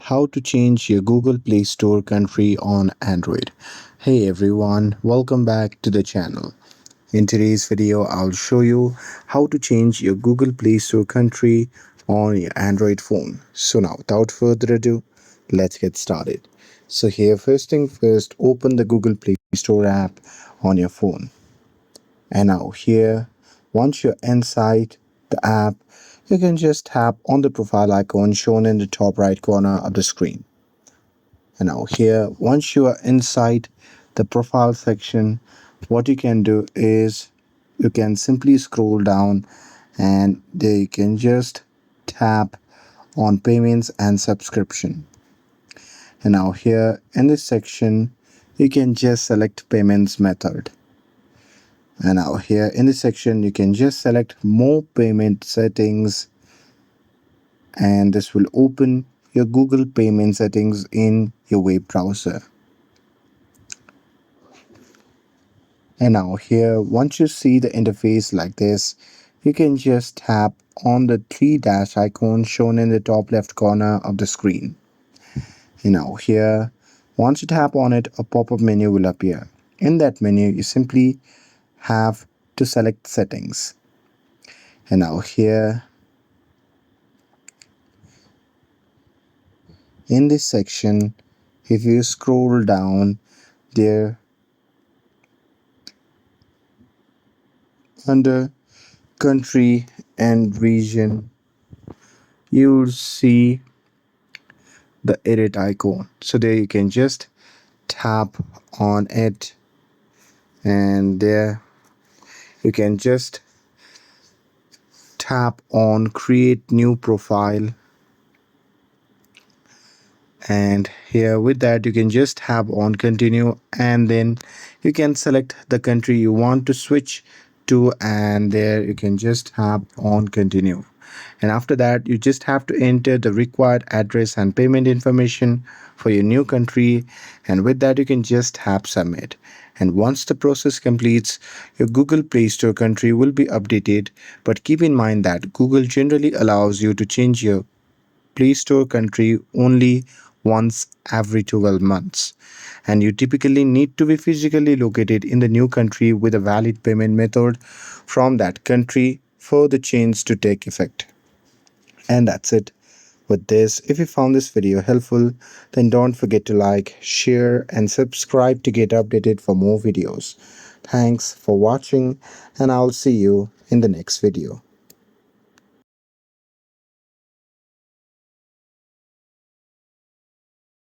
How to change your Google Play Store country on Android. Hey everyone, welcome back to the channel. In today's video, I'll show you how to change your Google Play Store country on your Android phone. So now, without further ado, let's get started. So here, first thing first, open the Google Play Store app on your phone. And now here, once you're inside the app, you can just tap on the profile icon shown in the top right corner of the screen. And now here, once you are inside the profile section, what you can do is you can simply scroll down and there you can just tap on payments and subscription. And now here in this section, you can just select payments method. And now here in this section, you can just select more payment settings, and this will open your Google payment settings in your web browser. And now here, once you see the interface like this, you can just tap on the three dash icon shown in the top left corner of the screen. And now here, once you tap on it, a pop-up menu will appear. In that menu, you simply have to select settings. And now here, in this section, if you scroll down there under country and region, you'll see the edit icon. So there you can just tap on it, and there you can just tap on create new profile, and here with that you can just tap on continue, and then you can select the country you want to switch to, and there you can just tap on continue. And after that, you just have to enter the required address and payment information for your new country, and with that you can just tap submit. And once the process completes, your Google Play Store country will be updated. But keep in mind that Google generally allows you to change your Play Store country only once every 12 months, and you typically need to be physically located in the new country with a valid payment method from that country for the change to take effect. And that's it with this. If you found this video helpful, then don't forget to like, share, and subscribe to get updated for more videos. Thanks for watching, and I'll see you in the next video.